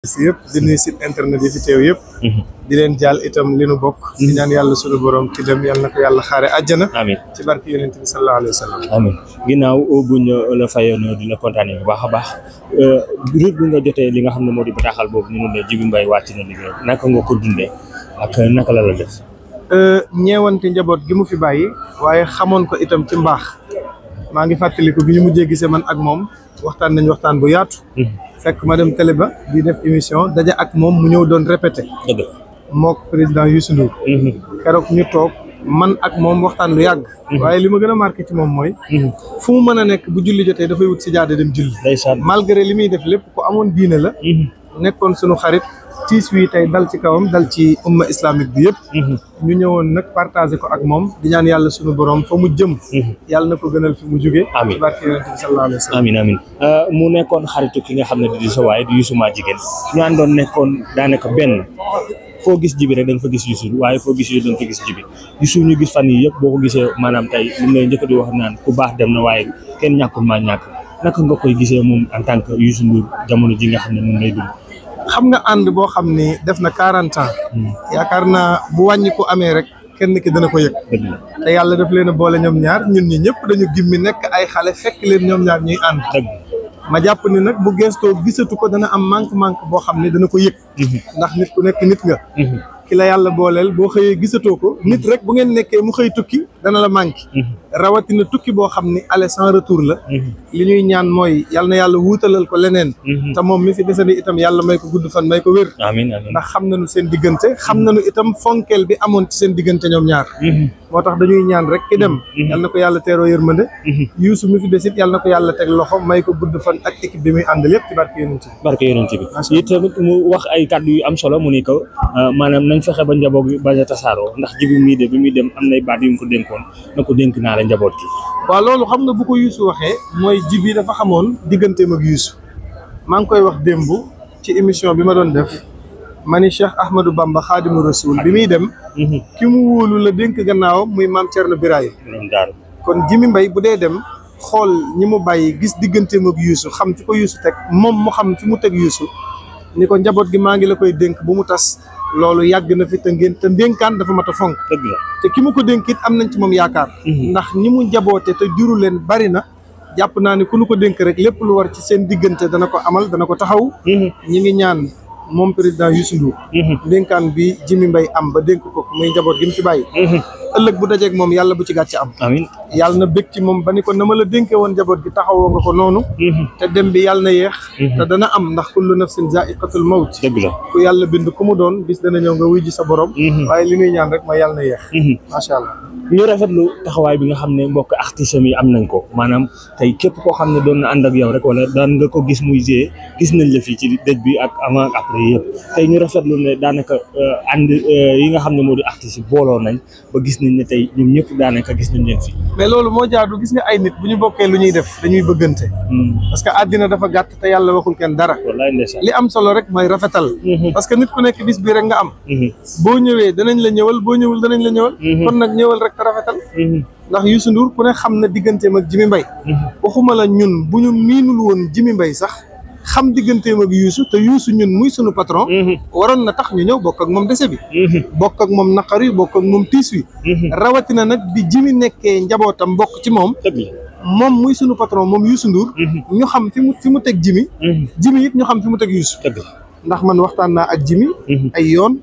si yëpp di nuyu site internet yi fi teew yëpp di leen jàll itam li nu bokk di ñaan yàlla sunu borom ki dem yàlla na ko yàlla xaare àjjana amiin ci barke yonent bi sallallahu alayhi wa sallam amiin ginnaaw buñ la fayoon dina kontaane bu baax a baax route bi nga jotee li nga xam ne moo di bataaxal boobu ñu ne Djiby Mbaye wàcc na liggéey naka nga ko dundee ak naka la def ñeewante njaboot gi mu fi bàyyi waaye xamoon ko itam ci mbaax maa ngi fàttaliku bi ñu mujjee gisee man ak moom waxtaan nañ waxtaan bu yaatu fekk ma dem télé ba di def émission daja ak moom mu ñëw doon répété mook président Youssou Ndour keroog ñu toog man ak moom waxtaan lu yàgg waaye li ma gën a marqué ci moom mooy fu mu mën a nekk bu julli jotee dafay wut si jaade dem julli malgré li muy def lépp ku amoon diine la nekkoon sunu xarit tiis wi tey dal ci kawam dal ci umma islamique bi yëpp ñu ñëwoon nag partagé ko ak moom di ñaan yàlla sunu borom fa mu jëm yàlla na ko gënal fi mu jóge amiin barke yonent bi sallallahu alayhi wa sallam amiin amiin mu nekkoon xaritu ki nga xam ne di sa waay di Youssou Madjiguène ñu àndoon nekkoon daanaka benn foo gis Djiby rek da nga fa gis Youssou waaye foo gis Youssou da nga fa gis Djiby Youssou ñu gis fan yi yëpp boo ko gisee maanaam tey li ngay njëkk di wax naan ku baax dem na waaye kenn ñàkkul maa ñàkk naka nga koy gisee moom en tant que Youssou Ndour jamono ji nga xam ne moom lay dund xam nga ànd boo xam ni def na 40 ans yaakaar naa bu wàññi ko amee rek kenn ki dana ko yëg te yàlla daf leen a boole ñoom ñaar ñun ñi ñëpp dañu gimmi nekk ay xale fekk leen ñoom ñaar ñuy ànd ma jàpp ni nag bu gestoo gisatu ko dana am manque boo xam ne dana ko yëg ndax nit ku nekk nit nga ki la yàlla booleel boo xëyee gisatoo ko nit rek bu ngeen nekkee mu xëy tukki dana la manqué rawatina tukki boo xam ni aller sans retour la li ñuy ñaan mooy yal na yàlla wuutalal ko leneen te moom mi fi desandi itam yàlla may ko gudd fan may ko wér amiin amiin ndax xam nañu seen diggante xam nañu itam fonkeel bi amoon ci seen diggante ñoom ñaar moo tax dañuy ñaan rek ki dem yal na ko yàlla teeroo yërmande Youssou mi fi desit yal na ko yàlla teg loxo may ko gudd fan ak équipe bi muy àndal yëpp ci barke yonent bi it tamit mu wax ay kàddu yu am solo mu ni ko maanaam nañ fexe ba njaboot gi bañ a tasaaroo ndax Djiby mii de bi muy dem am nay baat yu mu ko dénkoon na ko dénk naa la njaboot gi waaw loolu xam nga bu ko Youssou waxee mooy Djiby dafa xamoon digganteem ak Youssou maa ngi koy wax démb ci émission bi ma doon def ma ni Cheikh Ahmadou Bamba Khadimu Rasoul bi muy dem ki mu wóolu la dénk gannaawam muy maam Thierno Birahim kon Djiby Mbaye bu dee dem xool ñi mu bàyyi gis digganteem ak Youssou xam fi ko Youssou teg moom mu xam fi mu teg Youssou ni ko njaboot gi maa ngi la koy dénk bu mu tas loolu yàgg na fi te ndénkaan dafa mat a fonk te ki mu ko dénk it am nañ ci moom yaakaar ndax ñi mu njaboote te juru leen bari na jàpp naa ne ku nu ko dénk rek lépp lu war ci seen diggante dana ko amal dana ko taxaw ñi ngi ñaan moom président Youssou Ndour ndénkaan bi Djiby Mbaye am ba dénk ko muy njaboot gi mu fi bàyyi ëllëg bu dajeeg moom yàlla bu ci gàcce am amiin yàlla na bég ci moom ba ni ko na ma la dénkee woon njaboot gi taxawoo nga ko noonu te dem bi yàlla na yeex te dana am ndax kullu nafsin zaiqatul mawt dëgg la ku yàlla bind ku mu doon bis dana ñëw nga wuy ji sa borom waaye li ñuy ñaan rek ma yàlla na yeex macha allah ñu rafetlu taxawaay bi nga xam ne mbokk artistes yi am nañ ko maanaam tey képp koo xam ne doon na ànd ak yow rek wala daan nga ko gis muy gée gis nañ la fii ci dëj bi ak avant ak après yëpp tey ñu rafetlu ne daanaka ànd yi nga xam ne moo di artistes yi booloo nañ ba gis nañ ne tey ñoom ñëpp daanaka gis nañ leen fi mais loolu moo jaadu gis nga ay nit bu ñu bokkee lu ñuy def dañuy bëggante parce que àddina dafa gàtt te yàlla waxul kenn dara wallaay ndeysaan li am solo rek mooy rafetal parce que nit ku nekk bis bi rek nga am boo ñëwee danañ la ñëwal boo ñëwul danañ la ñëwal kon nag ñëwal rek te rafetal ndax Youssou Ndour ku ne xam na digganteem ak Djiby Mbaye waxuma la ñun bu ñu miinul woon Djiby Mbaye sax xam digganteem ak Youssou te Youssou ñun muy sunu patron waroon na tax ñu ñëw bokk ak moom dese bi bokk ak moom naqar yi bokk ak moom tiis wi rawatina nag bi Djiby nekkee njabootam bokk ci moom moom muy sunu patron moom Youssou Ndour ñu xam fi mu teg Djiby it ñu xam fi mu teg Youssou ndax man waxtaan naa ak Djiby ay yoon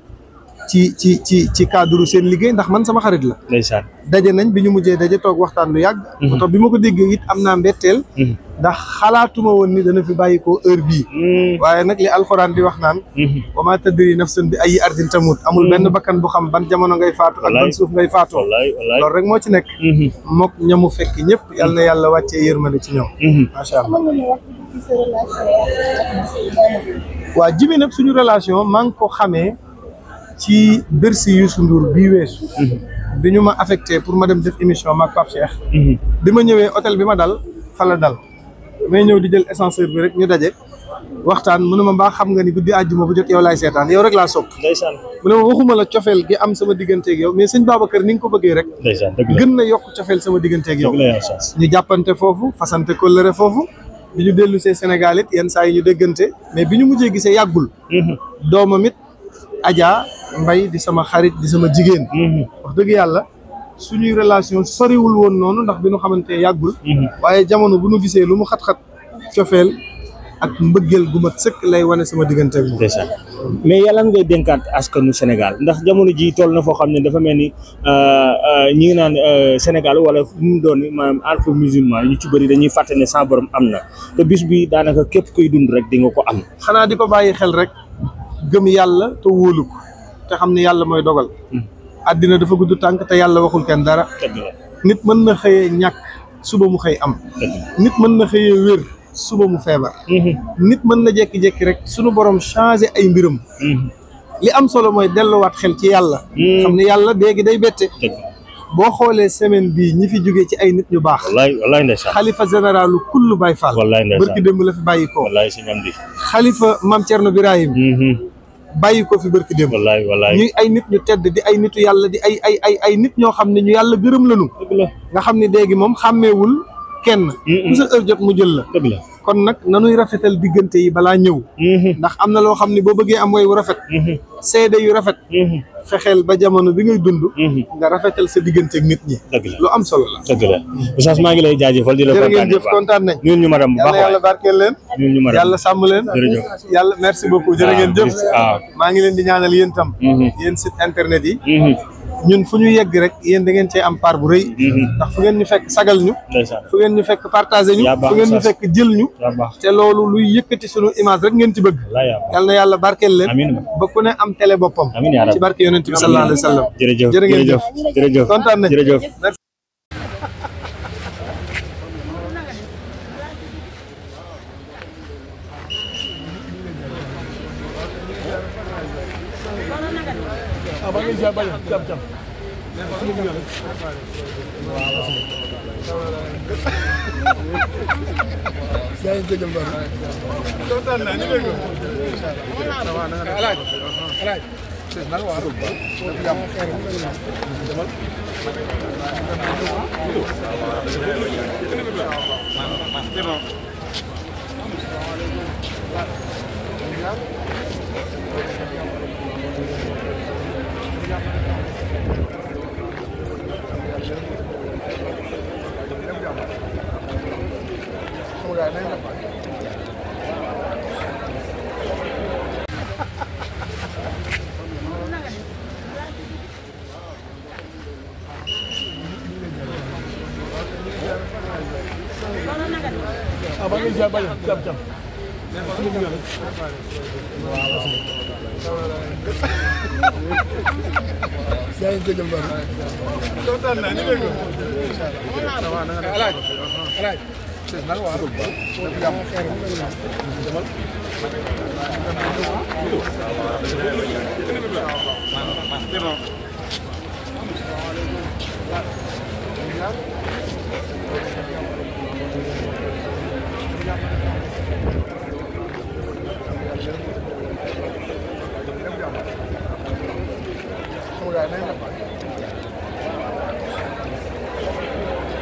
ci cadre seen liggéey ndax man sama xarit la ndeysaan daje nañ bi ñu mujjee daje toog waxtaan lu yàgg moo tax bi ma ko déggee it am naa mbetteel ndax xalaatuma woon ni dana fi bàyyi ko heure bii waaye nag li alxuraan di wax naan wa maa tadri nafsun bi ayyi ardin tamut amul benn bakkan bu xam ban jamono ngay faatu ak ban suuf ngay faatoo loolu rek moo ci nekk mook ñamu fekk ñëpp yal na yàlla wàccee yërmande ci ñoom macha allah waa Djiby nag suñu relation maa ngi ko xamee ci Bercy Youssou Ndour bii weesu bi ñu ma affecté pour ma dem def émission maak Pape Cheikh bi ma ñëwee hôtel bi ma dal fa la dal may ñëw di jël ascenseur bi rek ñu daje waxtaan mu ne ma mbaa xam nga ni guddi àjjuma bu jot yow laay seetaan yow rek laa sopp ndeysaan mu ne ma waxuma la cofeel gi am sama digganteeg yow mais sëñ Babacar ni nga ko bëggee rek ndeysaan dëgg la gën na yokk cofeel sama digganteeg yow ñu jàppante foofu fasante kóllëre foofu bi ñu dellu see Sénégal it yenn saa yi ñu déggante mais bi ñu mujjee gisee yàggul. doomam it Adja Mbay di sama xarit di sama jigéen. wax dëgg yàlla suñuy relation soriwul woon noonu ndax bi ñu xamante yàggul. waaye jamono bu ñu gisee lu mu xat-xat cofeel ak mbëggeel gu mat sëkk lay wane sama diggante ak moom. mais yàlla ngay dénkaat askanu Sénégal ndax jamono ji toll na foo xam ne dafa mel ni ñi ngi naan Sénégal wala fu mu doon maanaam entre musulman ñu ci bëri dañuy fàtte ne sa borom am na te bis bi daanaka képp kuy dund rek di nga ko am. xanaa di ko bàyyi xel rek gëm yàlla te wóolu ko te xam ne yàlla mooy dogal. àddina dafa gudd tànk te yàlla waxul kenn dara. nit mën na xëyee ñàkk suba mu xëy am. nit mën na xëyee wér suba mu feebar. nit mën na jékki-jékki rek sunu borom changé ay mbiram. li am solo mooy delluwaat xel ci yàlla. xam ne yàlla léegi day bette. boo xoolee semaine bii ñi fi jógee ci ay nit ñu baax. wallaay ndeysaan. xalifa généralu kullu Baye Fall. wallaay ndeysaan barki démb la fi bàyyi ko. wallaay si ñam di. xalifa Mame Thierno Birahim. bàyyi ko fi barki démb. wallaay ñuy ay nit ñu tedd di ay nitu yàlla di ay nit ñoo xam ne ñu yàlla gërëm lañu. nga xam ne léegi moom xàmmeewul kenn. ku sa heure jot mu jël la. kon nag nanuy rafetal diggante yi balaa ñëw. ndax am na loo xam ne boo bëggee am way wu rafet. seede yu rafet. fexeel ba jamono bi ngay dund. nga rafetal sa diggante ak nit ñi. lu am solo la. dëgg la Oustaz maa ngi lay jaajëfal di la kontaan nañ. ñun ñu madame bu baax yàlla barkeel leen. ñun ñu madame yàlla sàmm leen. jërëjëf yàlla merci beaucoup jërë ngeen jëf. maa ngi leen di ñaanal yéen tam. yéen site internet yi. ñun fu ñu yegg rek yéen da ngeen cee am part bu rëy. ndax fu ngeen ñu fekk sagal ñu. fu ngeen ñu fekk partagé ñu. fu ngeen ñu fekk jël ñu. te loolu luy yëkkati sunu image rek ngeen ci bëgg. yal na yàlla barkeel leen. ba ku ne am télé boppam. ci barke yonent bi sallallahu alayhi wa sallam. jërë ngeen jëf kontaan nañ.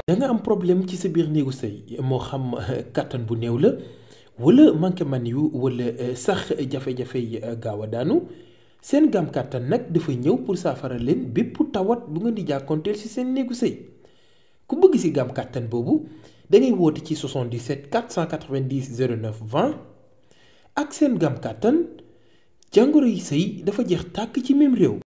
da nga am problème ci sa biir néegu sëy moo xam kattan bu néew la wala manqué man yu wala sax jafe-jafe yi gaaw a daanu seen gaam kattan nag dafa ñëw pour saafara leen bépp tawat bu ngeen di jàkkoonteel ci seen néegu sëy ku bëgg ci gaam kattan boobu da ngay woote ci 77 490 09 20 ak seen gaam kattan jàngoro yi sëy dafa jeex tàkk ci même réew.